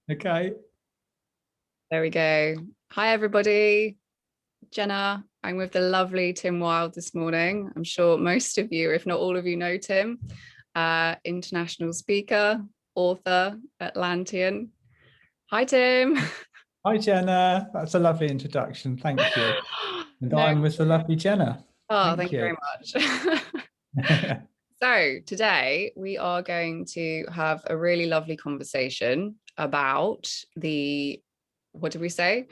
Okay. There we go. Hi, everybody. Jenna, I'm with the lovely Tim Wilde this morning. I'm sure most of you, if not all of you, know Tim. International speaker, author, Atlantean. Hi, Tim. Hi, Jenna. That's a lovely introduction. Thank you. And No. I'm with the lovely Jenna. Oh, thank you very much. So today we are going to have a really lovely conversation about what did we say?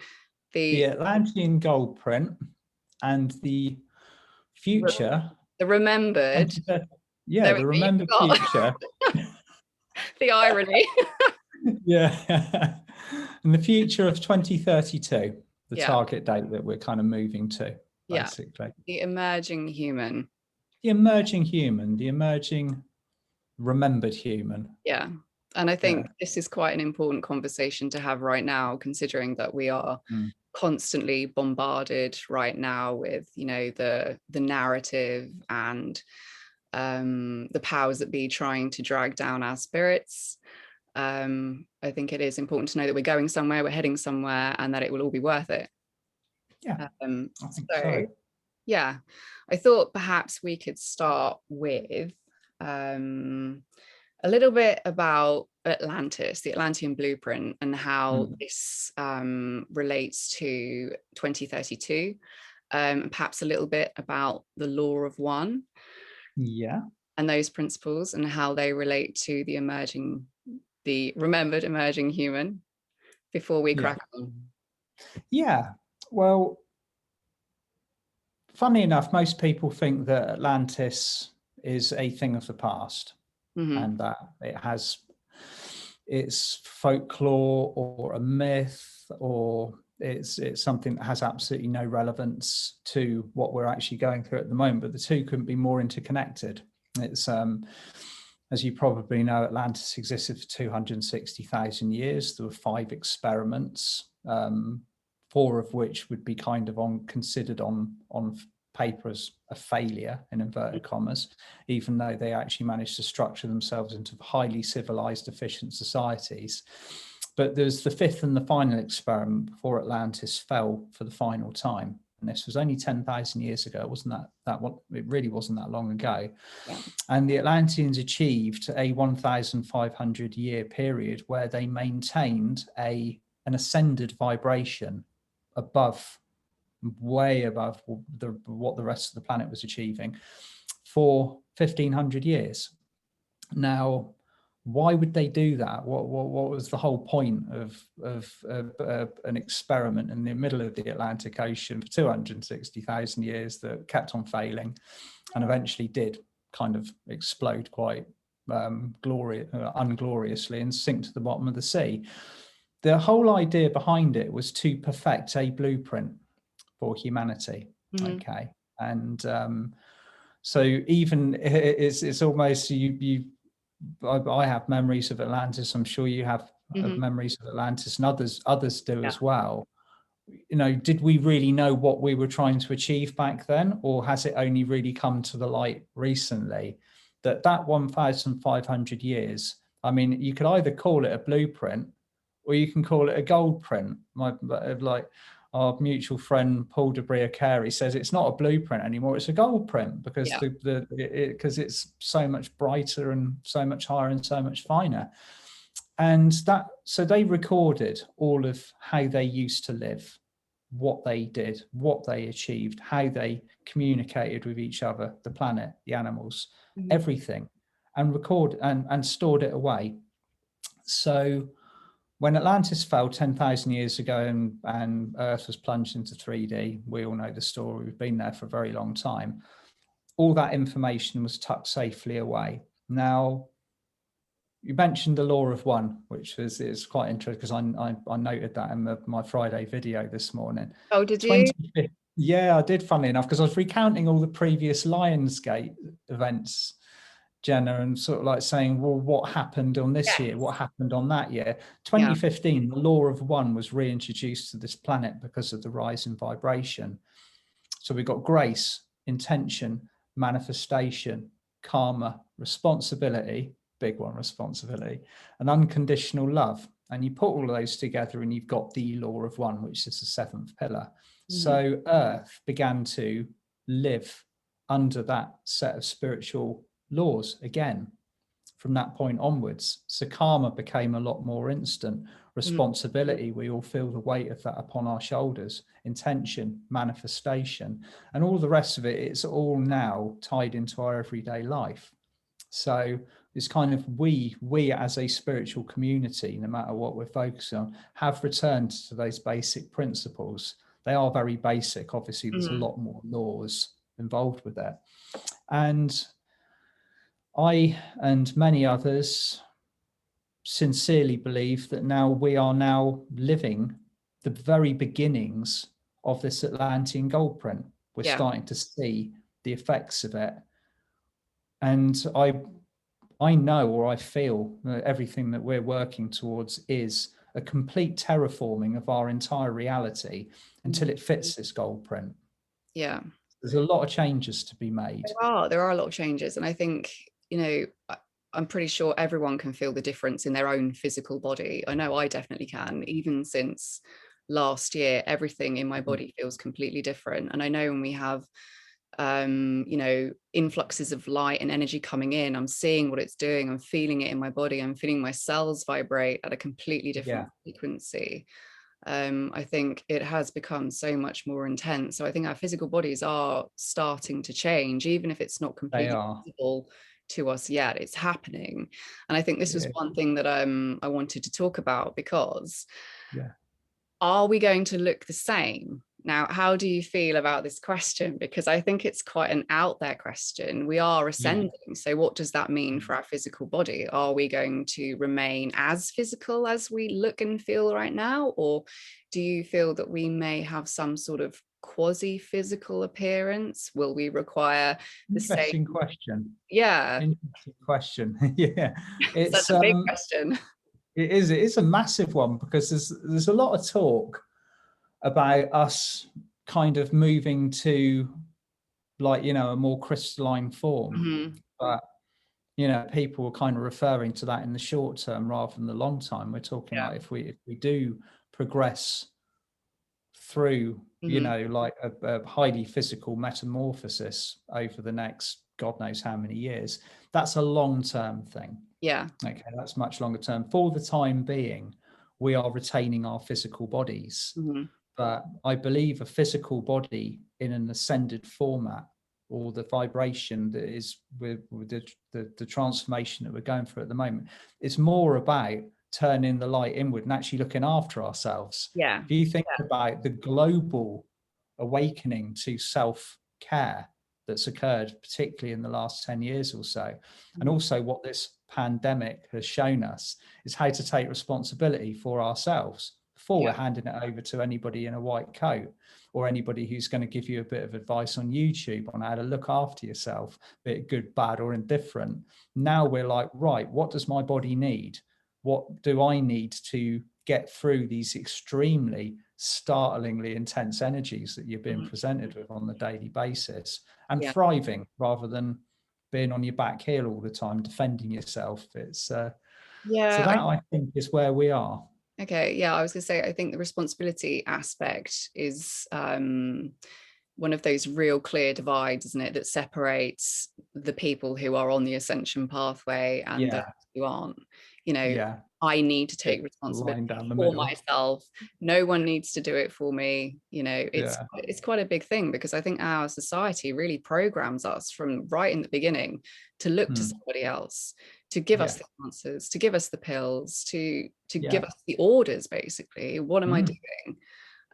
The Atlantean Goldprint and the future. The remembered. Yeah, the remembered future. The irony. Yeah. And the future of 2032, the target date that we're kind of moving to, basically. The emerging human. The emerging human, the emerging remembered human. Yeah. And I think this is quite an important conversation to have right now, considering that we are constantly bombarded right now with, the narrative and the powers that be trying to drag down our spirits. I think it is important to know that we're going somewhere, we're heading somewhere, and that it will all be worth it. Yeah. Yeah, I thought perhaps we could start with a little bit about Atlantis, the Atlantean blueprint, and how this relates to 2032, and perhaps a little bit about the law of one. Yeah. And those principles and how they relate to the remembered emerging human before we crack on. Yeah. Well, funny enough, most people think that Atlantis is a thing of the past, and that it has its folklore or a myth, or it's something that has absolutely no relevance to what we're actually going through at the moment. But the two couldn't be more interconnected. It's as you probably know, Atlantis existed for 260,000 years. There were 5 experiments, 4 of which would be kind of considered on paper as a failure, in inverted commas, even though they actually managed to structure themselves into highly civilized, efficient societies. But there's the 5th and the final experiment before Atlantis fell for the final time. And this was only 10,000 years ago. It wasn't that one, it really wasn't that long ago. Yeah. And the Atlanteans achieved a 1,500 year period where they maintained an ascended vibration way above what the rest of the planet was achieving for 1,500 years. Now, why would they do that? What was the whole point of an experiment in the middle of the Atlantic Ocean for 260,000 years that kept on failing and eventually did kind of explode quite ungloriously and sink to the bottom of the sea? The whole idea behind it was to perfect a blueprint for humanity. Okay. And so even it's almost I have memories of Atlantis. I'm sure you have memories of Atlantis, and others do as well. Did we really know what we were trying to achieve back then, or has it only really come to the light recently that 1,500 years? I mean, you could either call it a blueprint, or you can call it a gold print. Our mutual friend Paul Debria Carey says it's not a blueprint anymore, it's a gold print, because because it's so much brighter and so much higher and so much finer. And so they recorded all of how they used to live, what they did, what they achieved, how they communicated with each other, the planet, the animals, everything, and recorded and stored it away. So when Atlantis fell 10,000 years ago and Earth was plunged into 3D, we all know the story, we've been there for a very long time, all that information was tucked safely away. Now, you mentioned the law of one, which is quite interesting, because I noted that in my Friday video this morning. Oh, did you? Yeah, I did, funnily enough, because I was recounting all the previous Lionsgate events, Jenna, and sort of like saying, well, what happened on this year? What happened on that year? 2015, the law of one was reintroduced to this planet because of the rise in vibration. So we got grace, intention, manifestation, karma, responsibility, big one, responsibility, and unconditional love. And you put all of those together and you've got the law of one, which is the seventh pillar. So Earth began to live under that set of spiritual laws again from that point onwards. So karma became a lot more instant. Responsibility, we all feel the weight of that upon our shoulders. Intention, manifestation, and all the rest of it, it's all now tied into our everyday life. So it's kind of we as a spiritual community, no matter what we're focusing on, have returned to those basic principles. They are very basic. Obviously, there's a lot more laws involved with that. And I and many others sincerely believe that now we are now living the very beginnings of this Atlantean Goldprint. We're starting to see the effects of it. And I know, or I feel, that everything that we're working towards is a complete terraforming of our entire reality until it fits this Goldprint. Yeah. There's a lot of changes to be made. There are a lot of changes. And I think, you know, I'm pretty sure everyone can feel the difference in their own physical body. I know I definitely can. Even since last year, everything in my body feels completely different. And I know when we have you know, influxes of light and energy coming in, I'm seeing what it's doing, I'm feeling it in my body, I'm feeling my cells vibrate at a completely different frequency. I think it has become so much more intense. So I think our physical bodies are starting to change, even if it's not completely visible to us yet. It's happening. And I think this was one thing that I wanted to talk about, because are we going to look the same? Now, how do you feel about this question? Because I think it's quite an out there question. We are ascending. So what does that mean for our physical body? Are we going to remain as physical as we look and feel right now? Or do you feel that we may have some sort of quasi-physical appearance? Will we require the Interesting question. Yeah. Interesting question. Yeah. It's a big question. It is a massive one, because there's a lot of talk about us kind of moving to, like, you know, a more crystalline form. But, you know, people are kind of referring to that in the short term rather than the long time. We're talking like if we do progress through, you know, like a highly physical metamorphosis over the next God knows how many years, that's a long-term thing. Okay, that's much longer term. For the time being, we are retaining our physical bodies. But I believe a physical body in an ascended format, or the vibration that is with the transformation that we're going through at the moment, it's more about turning the light inward and actually looking after ourselves. If you think about the global awakening to self-care that's occurred, particularly in the last 10 years or so, and also what this pandemic has shown us is how to take responsibility for ourselves before we're handing it over to anybody in a white coat, or anybody who's going to give you a bit of advice on YouTube on how to look after yourself, be it good, bad, or indifferent. Now we're like, right, what does my body need? What do I need to get through these extremely startlingly intense energies that you're being presented with on a daily basis, and thriving rather than being on your back heel all the time, defending yourself? It's so that I think is where we are. Okay, I was going to say, I think the responsibility aspect is one of those real clear divides, isn't it, that separates the people who are on the ascension pathway and those who aren't. You know, I need to take responsibility for myself. No one needs to do it for me. You know, it's quite a big thing, because I think our society really programs us from right in the beginning to look to somebody else, to give us the answers, to give us the pills, to give us the orders, basically. What am I doing?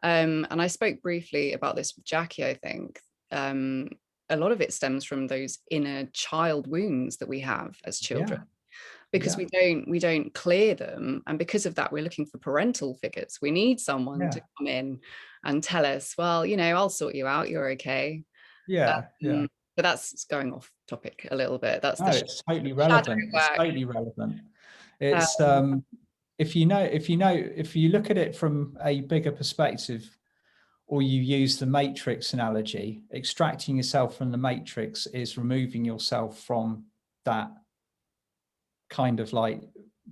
And I spoke briefly about this with Jackie. I think a lot of it stems from those inner child wounds that we have as children, because we don't clear them, and because of that we're looking for parental figures. We need someone to come in and tell us, well, you know, I'll sort you out, you're okay. But that's going off topic a little bit. It's totally relevant. It's totally relevant. It's if you look at it from a bigger perspective, or you use the matrix analogy, extracting yourself from the matrix is removing yourself from that kind of like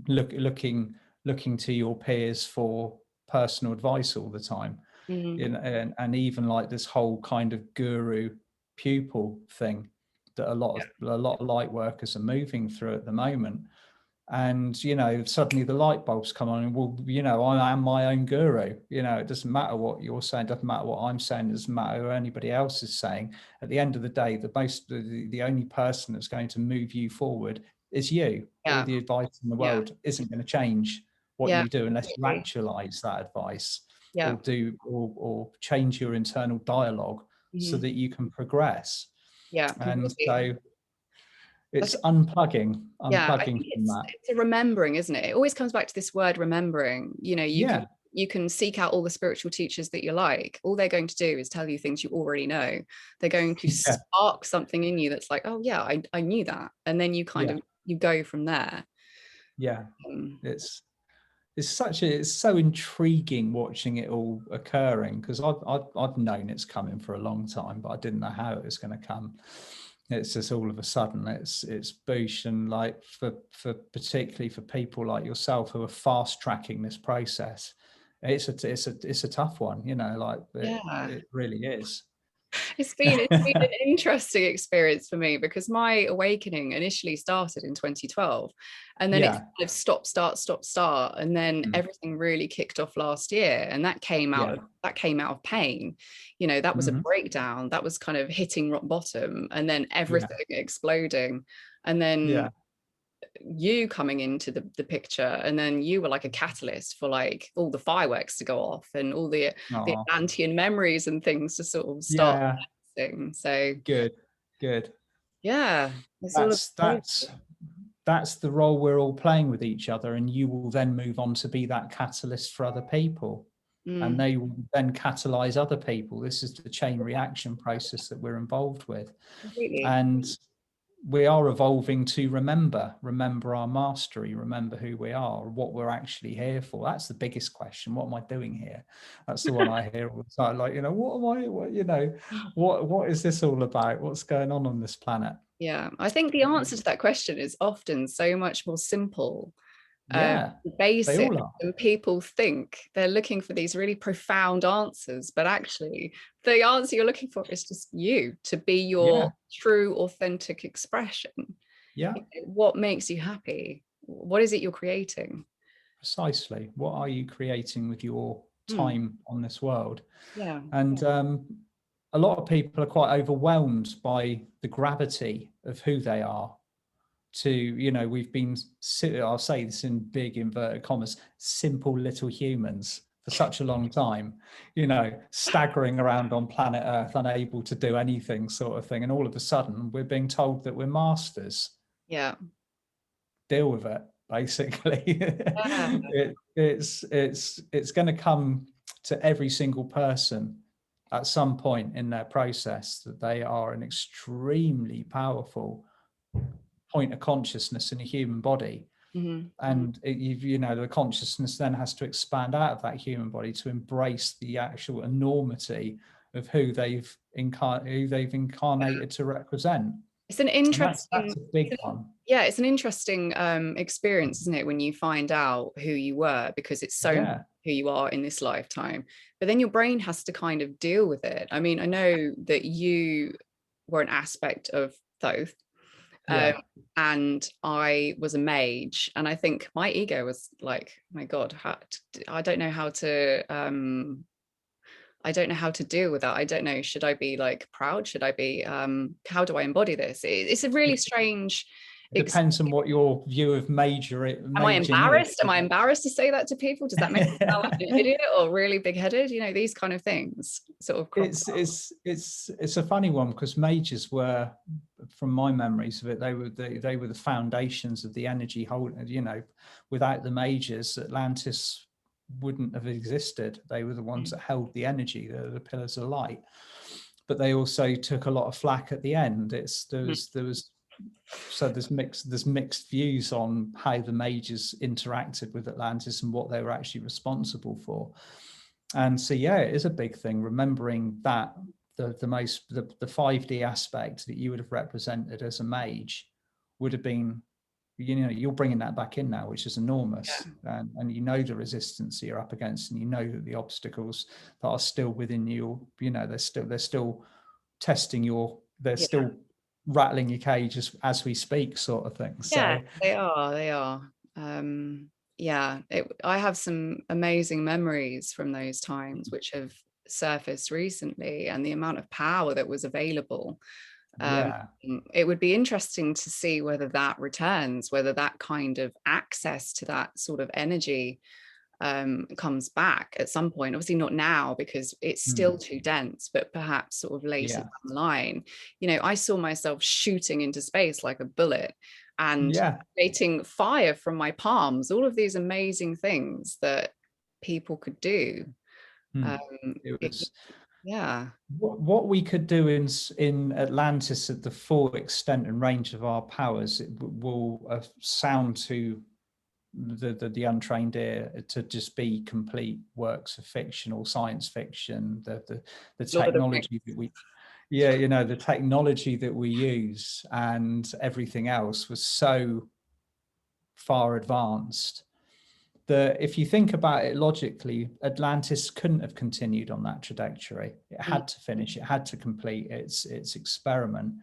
looking looking to your peers for personal advice all the time. And even like this whole kind of guru pupil thing that a lot of light workers are moving through at the moment. And, you know, suddenly the light bulbs come on and, well, you know, I am my own guru. You know, it doesn't matter what you're saying, doesn't matter what I'm saying, it doesn't matter what anybody else is saying. At the end of the day, the only person that's going to move you forward is you. All the advice in the world isn't going to change what you do unless you actualize that advice or change your internal dialogue so that you can progress. And so it's unplugging I think from that. It's a remembering, isn't it? It always comes back to this word remembering. You know, you can seek out all the spiritual teachers that you like. All they're going to do is tell you things you already know. They're going to spark something in you that's like, oh yeah, I knew that. And then you kind of, you go from there. It's so intriguing watching it all occurring, because I've known it's coming for a long time, but I didn't know how it was going to come. It's just all of a sudden it's boosh. And like for particularly for people like yourself who are fast tracking this process, it's a tough one, you know, like it really is. It's been an interesting experience for me, because my awakening initially started in 2012, and then it kind of stop start, and then everything really kicked off last year, and that came out of pain. You know, that was a breakdown, that was kind of hitting rock bottom, and then everything exploding, and then you coming into the picture, and then you were like a catalyst for like all the fireworks to go off and all the Atlantean memories and things to sort of start dancing. So good that's the role we're all playing with each other, and you will then move on to be that catalyst for other people, and they will then catalyze other people. This is the chain reaction process that we're involved with. And we are evolving to remember our mastery, remember who we are, what we're actually here for. That's the biggest question. What am I doing here? That's the one I hear all the time. Like, you know, what is this all about? What's going on this planet? Yeah, I think the answer to that question is often so much more simple, basic, and people think they're looking for these really profound answers, but actually the answer you're looking for is just you, to be your true authentic expression. What makes you happy? What is it you're creating? Precisely. What are you creating with your time on this world? And a lot of people are quite overwhelmed by the gravity of who they are. To, you know, we've been, I'll say this in big inverted commas, simple little humans for such a long time, you know, staggering around on planet Earth, unable to do anything, sort of thing. And all of a sudden we're being told that we're masters. Deal with it, basically. It's going to come to every single person at some point in their process that they are an extremely powerful point of consciousness in a human body. And you know, the consciousness then has to expand out of that human body to embrace the actual enormity of who they've incarnated to represent. It's an interesting, that's a big one. Yeah, it's an interesting experience, isn't it, when you find out who you were, because it's so who you are in this lifetime. But then your brain has to kind of deal with it. I mean, I know that you were an aspect of Thoth, and I was a mage, and I think my ego was like, my God, I don't know how to deal with that. I don't know, should I be like proud? Should I be how do I embody this? It's a really strange. It depends on what your view of major. Am I embarrassed? Am I embarrassed to say that to people? Does that make me sound like an idiot or really big-headed? You know, these kind of things sort of. It's a funny one, because mages were, from my memories of it, they were the foundations of the energy hold. You know, without the mages, Atlantis wouldn't have existed. They were the ones that held the energy, the pillars of light. But they also took a lot of flack at the end. There's mixed views on how the mages interacted with Atlantis and what they were actually responsible for. And so it is a big thing, remembering that the 5D aspect that you would have represented as a mage would have been you're bringing that back in now, which is enormous. And you know the resistance you're up against, and you know that the obstacles that are still within you, they're still testing they're still rattling your cage as we speak, sort of thing. So they are. I have some amazing memories from those times which have surfaced recently, and the amount of power that was available. It would be interesting to see whether that returns, whether that kind of access to that sort of energy comes back at some point. Obviously not now, because it's still too dense, but perhaps sort of later down the line. I saw myself shooting into space like a bullet, and creating fire from my palms, all of these amazing things that people could do. What we could do in Atlantis at the full extent and range of our powers, it will sound to the untrained ear to just be complete works of fiction or science fiction. The technology that we the technology that we use and everything else was so far advanced that, if you think about it logically, Atlantis couldn't have continued on that trajectory. It had to finish, it had to complete its experiment.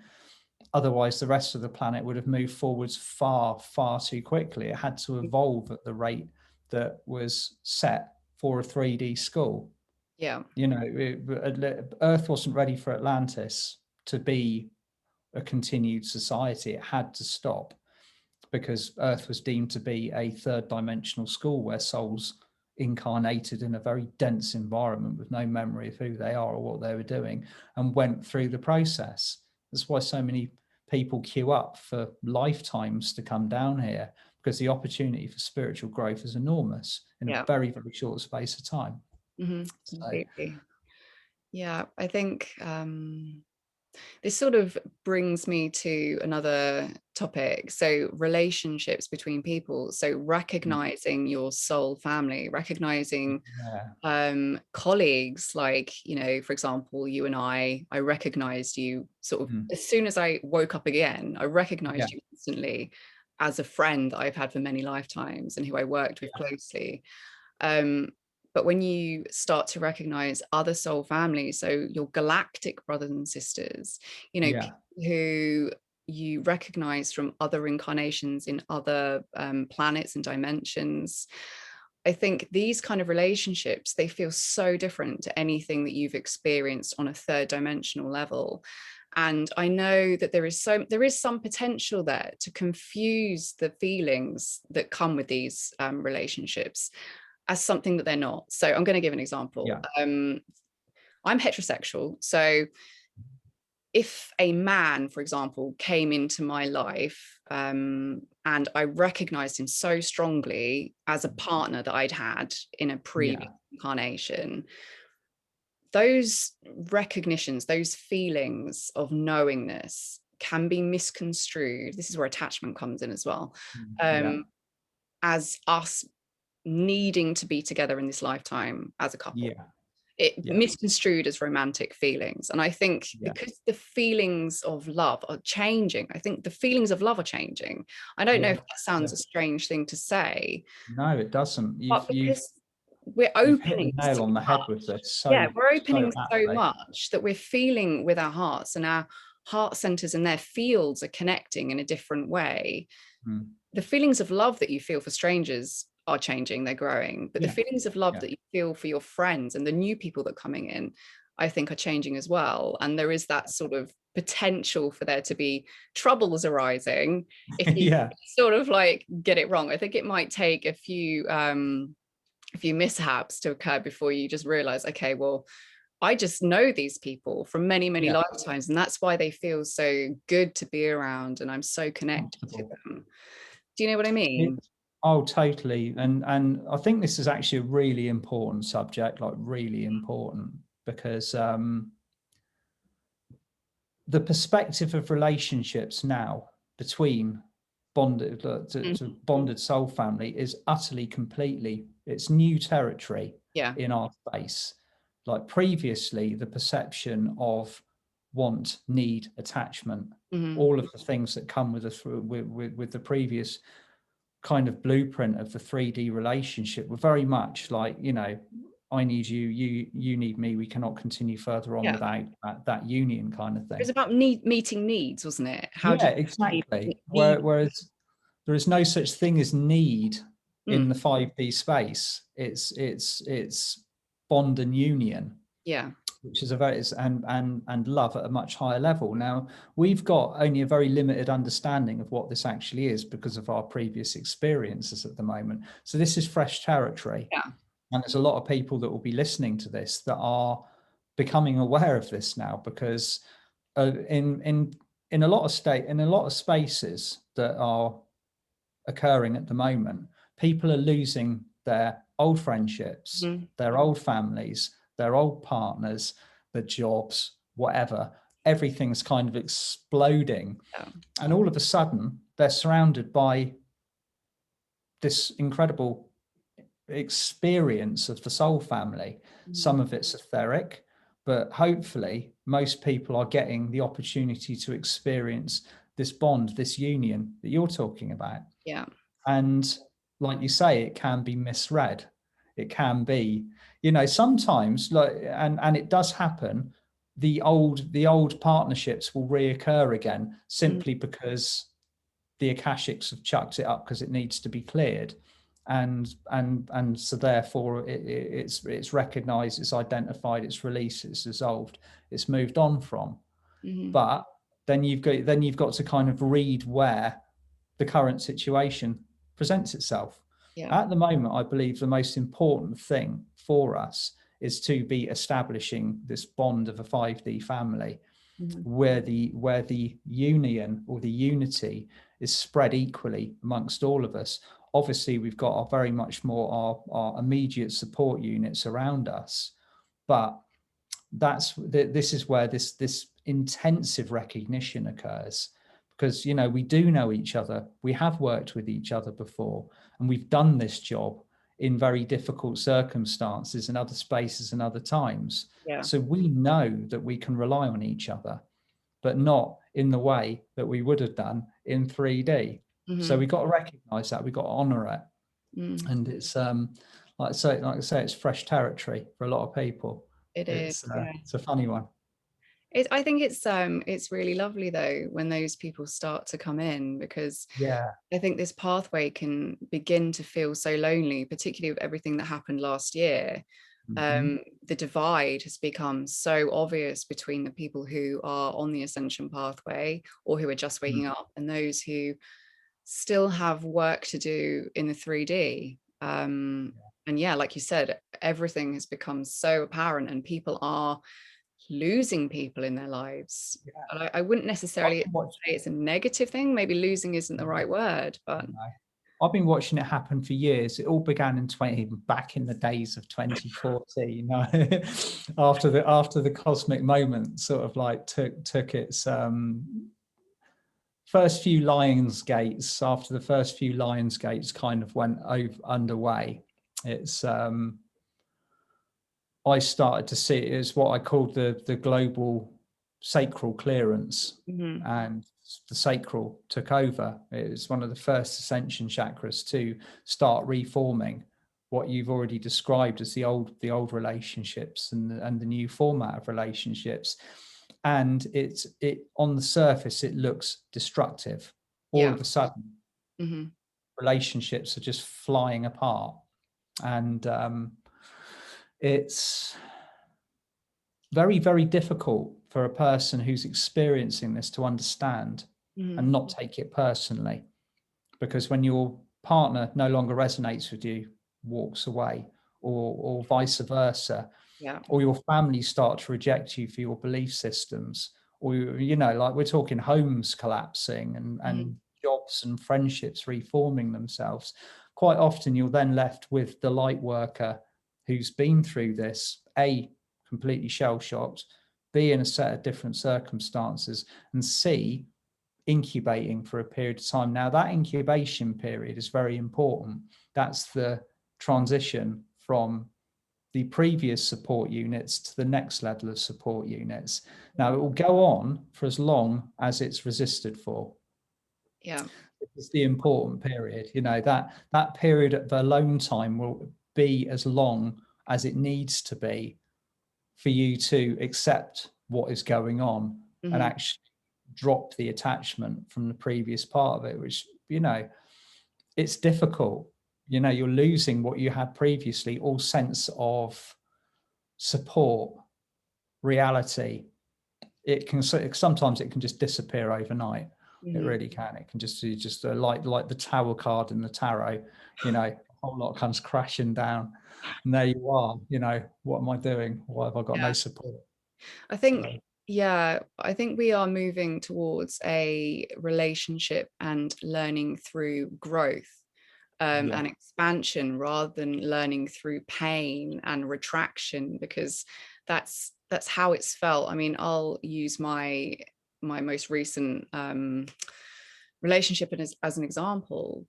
Otherwise, the rest of the planet would have moved forwards far, far too quickly. It had to evolve at the rate that was set for a 3D school. Earth wasn't ready for Atlantis to be a continued society. It had to stop, because Earth was deemed to be a third dimensional school where souls incarnated in a very dense environment with no memory of who they are or what they were doing, and went through the process. That's why so many people queue up for lifetimes to come down here, because the opportunity for spiritual growth is enormous in a very, very short space of time. Completely. I think this sort of brings me to another topic. So relationships between people. So recognizing your soul family, recognizing colleagues, like, for example, you and I recognized you sort of as soon as I woke up again. I recognized you instantly as a friend that I've had for many lifetimes and who I worked with closely. But when you start to recognize other soul families, so your galactic brothers and sisters, people who you recognize from other incarnations in other planets and dimensions, I think these kind of relationships, they feel so different to anything that you've experienced on a third dimensional level. And I know that there is some potential there to confuse the feelings that come with these relationships as something that they're not. So I'm going to give an example. I'm heterosexual. So if a man, for example, came into my life and I recognized him so strongly as a partner that I'd had in a previous incarnation, those recognitions, those feelings of knowingness can be misconstrued. This is where attachment comes in as well, as us needing to be together in this lifetime as a couple. Misconstrued as romantic feelings. And I think because the feelings of love are changing, I think the feelings of love are changing. I don't know if that sounds a strange thing to say. No, it doesn't. We're opening the nail on the head with this. We're opening so much that we're feeling with our hearts, and our heart centers and their fields are connecting in a different way. The feelings of love that you feel for strangers are changing, they're growing, but the feelings of love that you feel for your friends and the new people that are coming in, I think, are changing as well. And there is that sort of potential for there to be troubles arising if you sort of like get it wrong. I think it might take a few mishaps to occur before you just realize, okay, well, I just know these people from many, many lifetimes, and that's why they feel so good to be around, and I'm so connected to them. Do you know what I mean? Oh, totally. And I think this is actually a really important subject, like really important, because the perspective of relationships now between bonded bonded soul family is utterly, completely, it's new territory in our space. Like previously, the perception of want, need, attachment, all of the things that come with us with the previous kind of blueprint of the 3D relationship were very much like, you know, I need you, you need me, we cannot continue further on without that union kind of thing. It was about meeting needs, wasn't it? Exactly. Whereas there is no such thing as need in the 5D space. It's bond and union. Yeah. Which is and love at a much higher level. Now, we've got only a very limited understanding of what this actually is because of our previous experiences at the moment. So this is fresh territory. Yeah. And there's a lot of people that will be listening to this that are becoming aware of this now, because in a lot of spaces that are occurring at the moment, people are losing their old friendships, their old families, their old partners, their jobs, whatever. Everything's kind of exploding. And all of a sudden, they're surrounded by this incredible experience of the soul family. Some of it's etheric, but hopefully most people are getting the opportunity to experience this bond, this union that you're talking about. Yeah. And like you say, it can be misread. It can be, you know, sometimes, like, and it does happen, the old partnerships will reoccur again simply because the Akashics have chucked it up because it needs to be cleared. And so therefore it's recognized, it's identified, it's released, it's dissolved, it's moved on from. But then you've got to kind of read where the current situation presents itself. At the moment, I believe the most important thing for us is to be establishing this bond of a 5D family, where the union or the unity is spread equally amongst all of us. Obviously, we've got our very much more our immediate support units around us, but this is where this intensive recognition occurs, because, you know, we do know each other, we have worked with each other before, and we've done this job in very difficult circumstances in other spaces and other times. So we know that we can rely on each other, but not in the way that we would have done in 3D. So we got to recognize that, we got to honor it. And it's like I say, it's fresh territory for a lot of people. It's a funny one. I think it's really lovely though when those people start to come in, because I think this pathway can begin to feel so lonely, particularly with everything that happened last year. The divide has become so obvious between the people who are on the ascension pathway or who are just waking up, and those who still have work to do in the 3D. And like you said, everything has become so apparent, and people are losing people in their lives. I wouldn't necessarily say it's a negative thing. Maybe losing isn't the right word, but I've been watching it happen for years. It all began back in the days of 2014, you know, after the cosmic moment sort of like took its first few Lionsgates. After the first few Lionsgates kind of went underway, it's I started to see it as what I called the global sacral clearance, and the sacral took over. It was one of the first ascension chakras to start reforming what you've already described as the old relationships and the new format of relationships. And it on the surface it looks destructive. All of a sudden, relationships are just flying apart, and it's very, very difficult for a person who's experiencing this to understand and not take it personally, because when your partner no longer resonates with you, walks away, or vice versa, or your family start to reject you for your belief systems, or, you know, like we're talking homes collapsing and jobs and friendships reforming themselves, quite often you're then left with the light worker who's been through this, A, completely shell-shocked, B, in a set of different circumstances, and C, incubating for a period of time. Now, that incubation period is very important. That's the transition from the previous support units to the next level of support units. Now, it will go on for as long as it's resisted for. Yeah. It's the important period, you know, that period of alone time will be as long as it needs to be for you to accept what is going on and actually drop the attachment from the previous part of it, which, you know, it's difficult. You know, you're losing what you had previously, all sense of support, reality. It can sometimes it can just disappear overnight. It really can. It can just like the tower card in the tarot, you know, a whole lot comes crashing down, and there you are. You know, what am I doing? Why have I got no support? I think, yeah, I think we are moving towards a relationship and learning through growth and expansion, rather than learning through pain and retraction, because that's how it's felt. I mean, I'll use my most recent relationship as an example.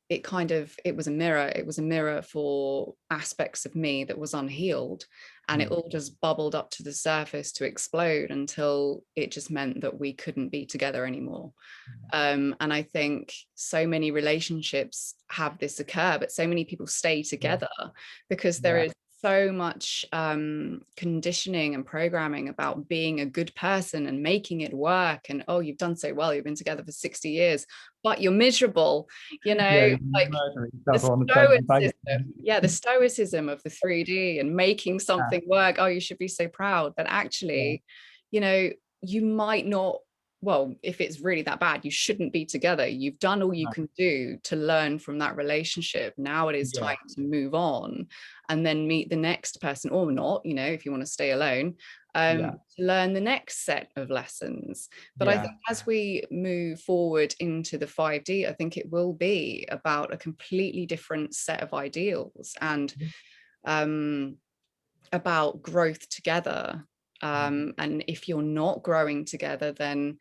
It was a mirror for aspects of me that was unhealed, and it all just bubbled up to the surface to explode until it just meant that we couldn't be together anymore. And I think so many relationships have this occur, but so many people stay together because there is so much conditioning and programming about being a good person and making it work, and oh, you've done so well, you've been together for 60 years, but you're miserable, you know, like the stoicism of the 3D and making something work. Oh, you should be so proud, but actually, you know, you might not. Well, if it's really that bad, you shouldn't be together. You've done all you can do to learn from that relationship. Now it is time to move on and then meet the next person, or not, you know, if you want to stay alone, to learn the next set of lessons. But I think as we move forward into the 5D, I think it will be about a completely different set of ideals and about growth together. And if you're not growing together, then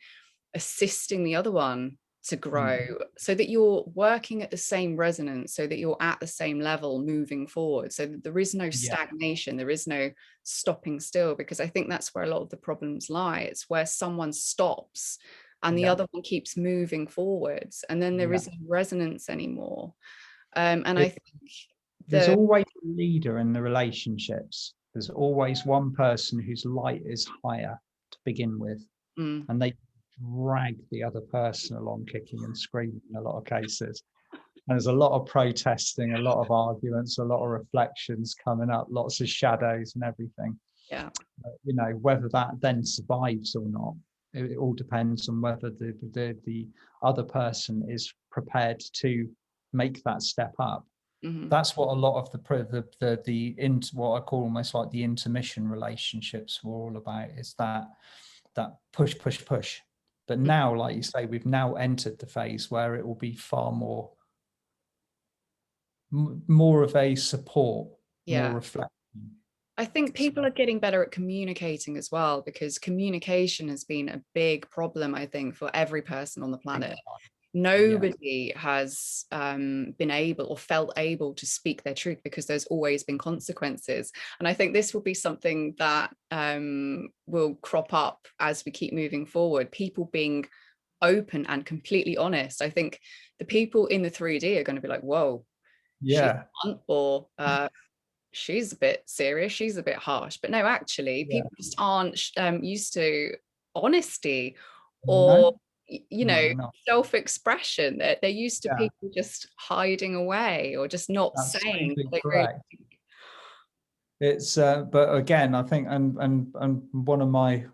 assisting the other one to grow so that you're working at the same resonance, so that you're at the same level moving forward, so that there is no stagnation, there is no stopping still, because I think that's where a lot of the problems lie. It's where someone stops and the other one keeps moving forwards, and then there isn't resonance anymore. And I think there's always a leader in the relationships. There's always one person whose light is higher to begin with, and they drag the other person along, kicking and screaming in a lot of cases. And there's a lot of protesting, a lot of arguments, a lot of reflections coming up, lots of shadows and everything. You know, whether that then survives or not, it all depends on whether the other person is prepared to make that step up. That's what a lot of what I call almost like the intermission relationships were all about, is that push. But now, like you say, we've now entered the phase where it will be far more of a support, more reflection. I think people are getting better at communicating as well, because communication has been a big problem, I think, for every person on the planet. Nobody has been able or felt able to speak their truth, because there's always been consequences. And I think this will be something that will crop up as we keep moving forward. People being open and completely honest. I think the people in the 3D are going to be like, whoa, she's blunt, or she's a bit serious, she's a bit harsh. But no, actually, people just aren't used to honesty or you know, self-expression. They're used to people just hiding away or just not saying what they really think. It's but again, I think and one of my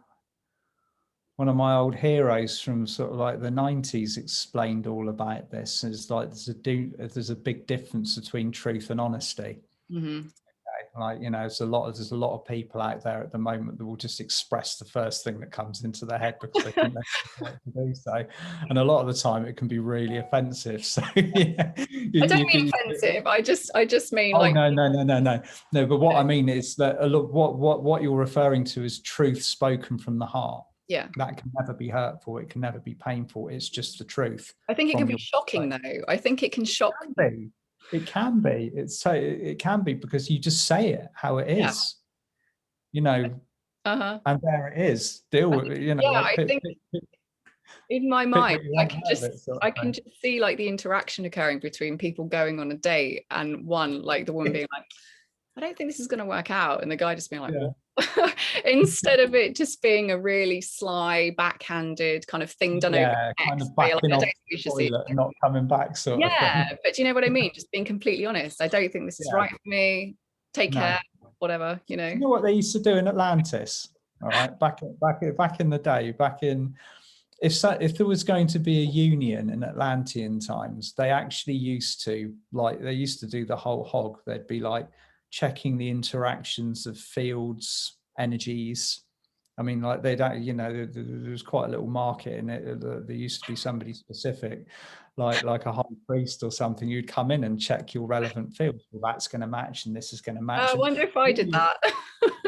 old heroes from sort of like the 90s explained all about this. Is like there's a big difference between truth and honesty. Like, you know, there's a lot of people out there at the moment that will just express the first thing that comes into their head because they think they're right to do so, and a lot of the time it can be really offensive. So I don't mean offensive. I just mean no. But what I mean is that what you're referring to is truth spoken from the heart. That can never be hurtful. It can never be painful. It's just the truth. I think it can be shocking though. I think it can shock. It can be. It can be, because you just say it how it is, you know, and there it is. Deal with it, you know. Yeah, like, I think in my pick mind, what you want out of it, sort of I can thing. just see like the interaction occurring between people going on a date, and one, like the woman being like, I don't think this is going to work out, and the guy just being like, Yeah. what? Instead of it just being a really sly, backhanded kind of thing done over Kind text, of where you're like, backing I off don't think we the should see. toilet and not coming back, sort of thing. Yeah, but do you know what I mean? Just being completely honest. I don't think this is right for me. Take No. care, whatever, you know. Do you know what they used to do in Atlantis? All right, back in the day, if there was going to be a union in Atlantean times, they actually used to do the whole hog. They'd be like checking the interactions of fields, energies. I mean, like there was quite a little market in it. There used to be somebody specific, like a high priest or something. You'd come in and check your relevant fields. Well, that's going to match, and this is going to match. I wonder if I did that.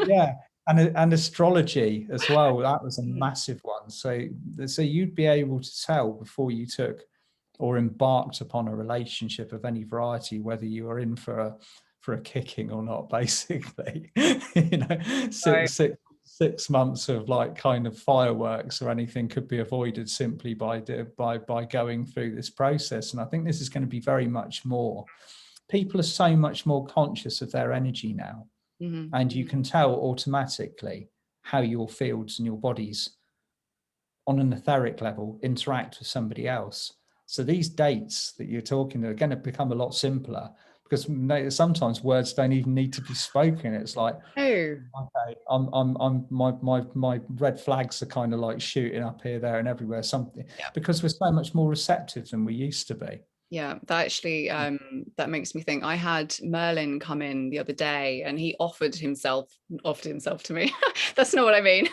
Yeah, and astrology as well. That was a massive one. So you'd be able to tell before you took or embarked upon a relationship of any variety whether you were in for a kicking or not. Basically, six months of like kind of fireworks or anything could be avoided simply by going through this process. And I think this is going to be very much more. People are so much more conscious of their energy now. And you can tell automatically how your fields and your bodies on an etheric level interact with somebody else. So these dates that you're talking are going to become a lot simpler, because sometimes words don't even need to be spoken. It's like, okay, my red flags are kind of like shooting up here, there, and everywhere. Something, because we're so much more receptive than we used to be. Yeah, that actually that makes me think. I had Merlin come in the other day, and he offered himself to me. That's not what I mean.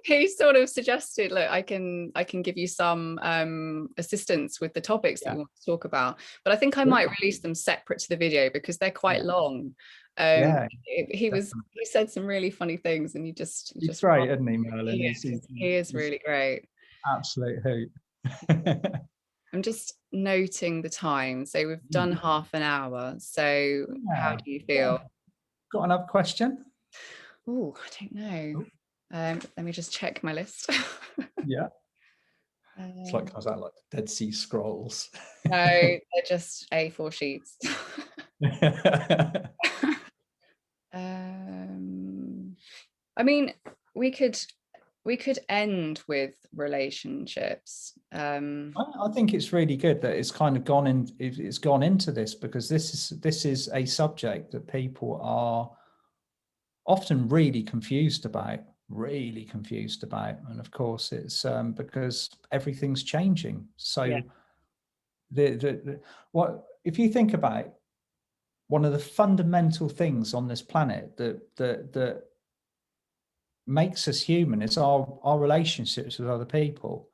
He sort of suggested, look, I can give you some assistance with the topics that you want to talk about, but I think I might release them separate to the video because they're quite long. He said some really funny things, and he's great, isn't he, Merlin? He is really great. Absolute hoot. I'm just noting the time. So we've done half an hour. So how do you feel? Got another question? Oh, I don't know. Let me just check my list. Yeah. It's like, comes out like the Dead Sea Scrolls. No, they're just A4 sheets. I mean, we could end with relationships. I think it's really good that it's kind of gone into this, because this is a subject that people are often really confused about, and of course it's because everything's changing. So what if you think about one of the fundamental things on this planet that makes us human is our relationships with other people.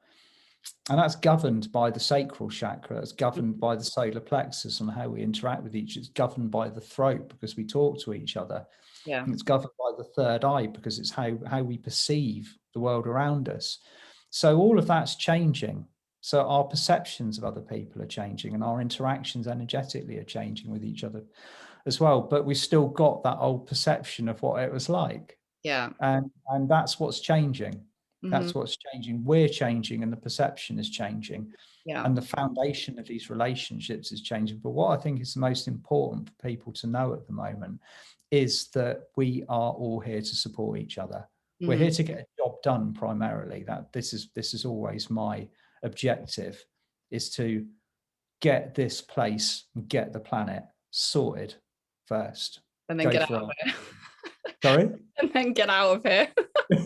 And that's governed by the sacral chakra. It's governed by the solar plexus and how we interact with each other. It's governed by the throat because we talk to each other. Yeah. And it's governed by the third eye because it's how we perceive the world around us. So all of that's changing. So our perceptions of other people are changing, and our interactions energetically are changing with each other as well. But we've still got that old perception of what it was like. Yeah. And that's what's changing. That's what's changing. We're changing, and the perception is changing. Yeah. And the foundation of these relationships is changing. But what I think is the most important for people to know at the moment is that we are all here to support each other. We're here to get a job done primarily. That this is always my objective, is to get this place and get the planet sorted first. And then get out of here. Sorry? And then get out of here.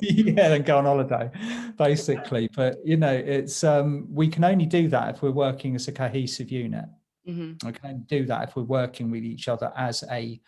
Yeah, then go on holiday, basically. But it's we can only do that if we're working as a cohesive unit. We can only do that if we're working with each other as a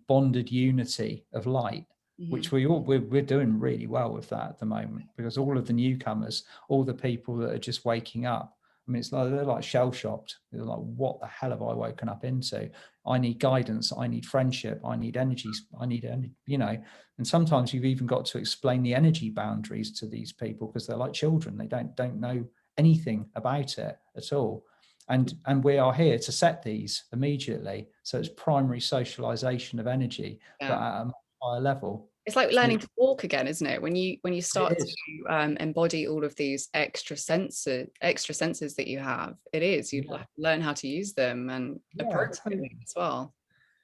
bonded unity of light, which we're doing really well with that at the moment, because all of the newcomers, all the people that are just waking up, I mean, it's like they're like shell shocked. They're like, what the hell have I woken up into? I need guidance. I need friendship. I need energy. I need, and sometimes you've even got to explain the energy boundaries to these people because they're like children. They don't know anything about it at all. and we are here to set these immediately. So it's primary socialization of energy, but at a much higher level. It's like learning to walk again, isn't it? When you start to embody all of these extra senses that you have, it is you learn how to use them and appropriately as well.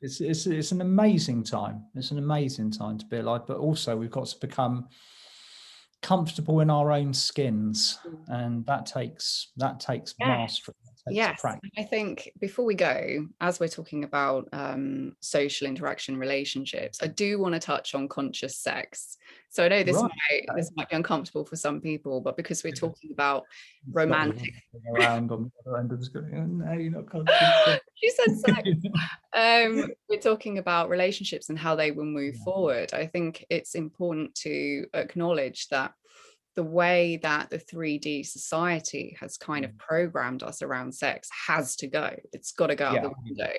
It's an amazing time. It's an amazing time to be alive, but also we've got to become comfortable in our own skins, and that takes mastery. Yes, I think before we go, as we're talking about social interaction, relationships, I do want to touch on conscious sex. So I know this might be uncomfortable for some people, but because we're talking about romantic around on the other end of the screen, no, you're not conscious. She said sex. We're talking about relationships and how they will move forward. I think it's important to acknowledge that the way that the 3D society has kind of programmed us around sex has to go. It's got to go out the window.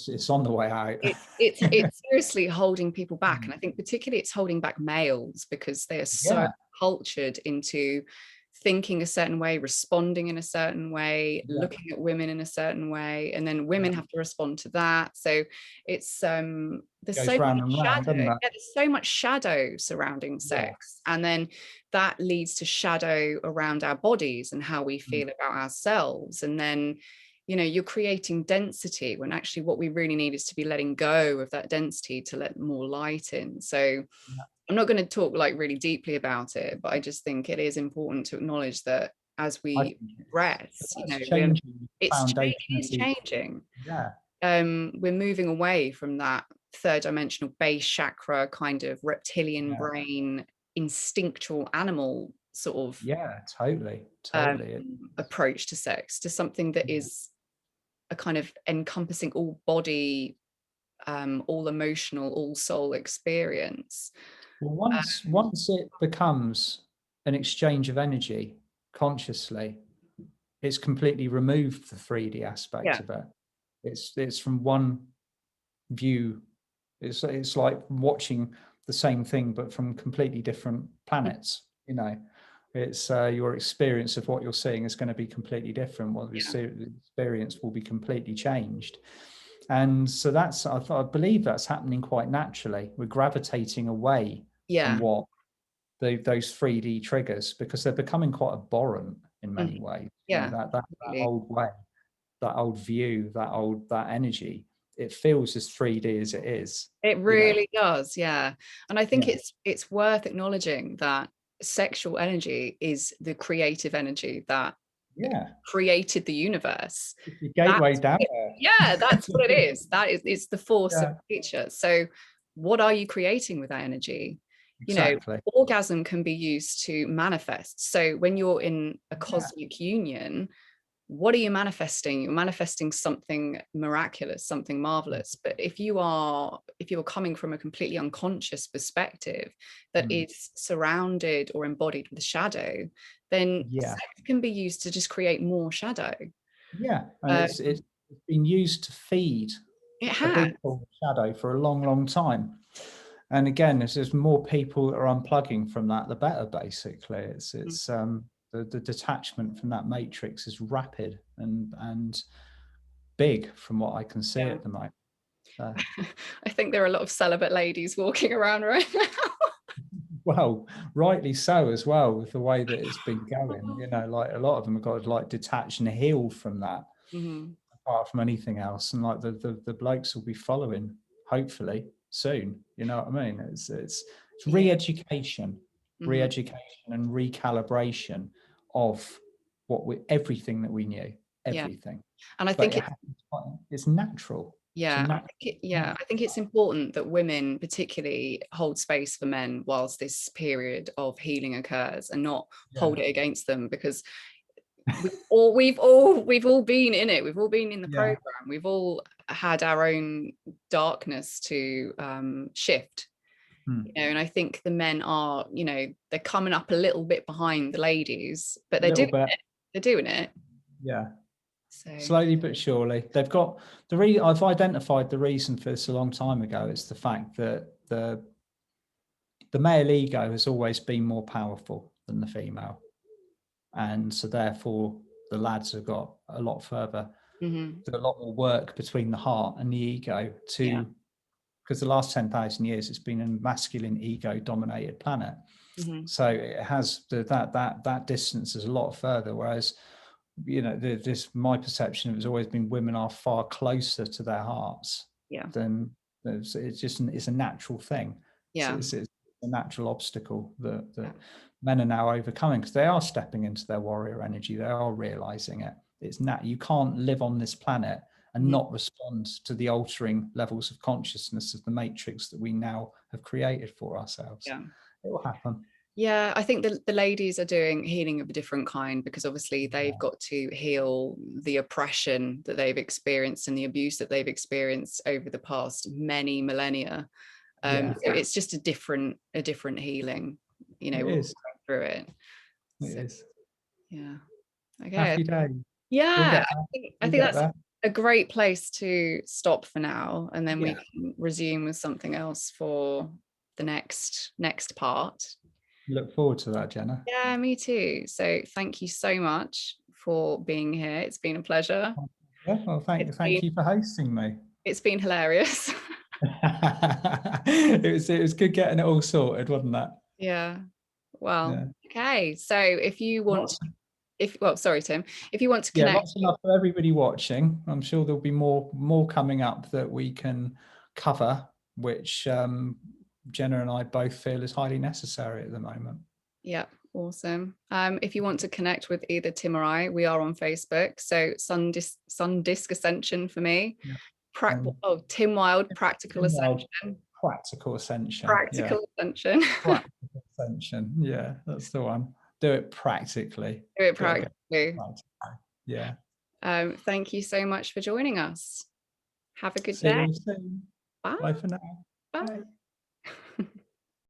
It's on the way out. It's seriously holding people back. And I think particularly it's holding back males because they are so cultured into thinking a certain way, responding in a certain way, looking at women in a certain way, and then women have to respond to that. So it's there's so much shadow surrounding sex, and then that leads to shadow around our bodies and how we feel about ourselves. And then, you know, you're creating density when actually what we really need is to be letting go of that density to let more light in. So I'm not going to talk like really deeply about it, but I just think it is important to acknowledge that as we progress, you know, it's changing. We're moving away from that third dimensional base chakra kind of reptilian brain, instinctual animal sort of totally approach to sex, to something that is a kind of encompassing all body, all emotional, all soul experience. Well, once it becomes an exchange of energy consciously, it's completely removed the 3D aspect of it. It's from one view. It's like watching the same thing but from completely different planets. You know, it's your experience of what you're seeing is going to be completely different. What the experience will be completely changed. And so that's, I believe that's happening quite naturally. We're gravitating away from what those 3D triggers, because they're becoming quite abhorrent in many ways. You know, that old way, that old view, that energy, it feels as 3D as it is. It really does, And I think it's worth acknowledging that sexual energy is the creative energy that created the universe. It's the gateway down there. Yeah, that's what it is. It's the force of nature. So what are you creating with that energy? Exactly. You know, orgasm can be used to manifest. So when you're in a cosmic union, what are you manifesting? You're manifesting something miraculous, something marvelous. But if you're coming from a completely unconscious perspective that is surrounded or embodied with shadow, then sex can be used to just create more shadow. And it's been used to feed a big pool of shadow for a long time. And again, as there's more people that are unplugging from that, the better. Basically, it's the detachment from that matrix is rapid and big from what I can see at the moment. I think there are a lot of celibate ladies walking around right now. Well, rightly so as well, with the way that it's been going. You know, like a lot of them have got to like detach and heal from that, apart from anything else. And like the blokes will be following, hopefully soon. You know what I mean? It's re-education, and recalibration of everything that we knew, everything. And I think it's natural. I think it's important that women particularly hold space for men whilst this period of healing occurs, and not hold it against them, because we've all been in it. We've all been in the program. We've all had our own darkness to shift. You know, and I think the men are, you know, they're coming up a little bit behind the ladies, but they're doing it. They're doing it. So slowly but surely, they've got I've identified the reason for this a long time ago. It's the fact that the male ego has always been more powerful than the female, and so therefore the lads have got a lot further. Mm-hmm. There's a lot more work between the heart and the ego because the last 10,000 years it's been a masculine ego dominated planet. Mm-hmm. So it has that distance is a lot further, whereas my perception of it has always been women are far closer to their hearts than it's a natural thing. It's a natural obstacle that men are now overcoming because they are stepping into their warrior energy. They are realizing it. It's you can't live on this planet and not respond to the altering levels of consciousness of the matrix that we now have created for ourselves. It will happen. Yeah, I think the ladies are doing healing of a different kind, because obviously they've got to heal the oppression that they've experienced and the abuse that they've experienced over the past many millennia. So it's just a different healing, It is. through it. It is. Yeah. Okay. Happy day. Yeah, I think that's a great place to stop for now, and then we can resume with something else for the next part. Look forward to that, Jenna. Yeah, me too. So thank you so much for being here. It's been a pleasure. Yeah, well, thank you for hosting me. It's been hilarious. It was good getting it all sorted, wasn't it? Yeah. Well, okay. So if you want, sorry, Tim, if you want to connect. Lots of love for everybody watching. I'm sure there'll be more coming up that we can cover, which Jenna and I both feel is highly necessary at the moment. Yeah, awesome. If you want to connect with either Tim or I, we are on Facebook. So Sun Disc Ascension for me. Tim Wild, Practical Ascension. Practical Ascension. Practical Ascension. Practical Ascension. Yeah, that's the one. Do it practically. Do it practically. Yeah. Thank you so much for joining us. Have a good day. See you soon. Bye. Bye for now. Bye.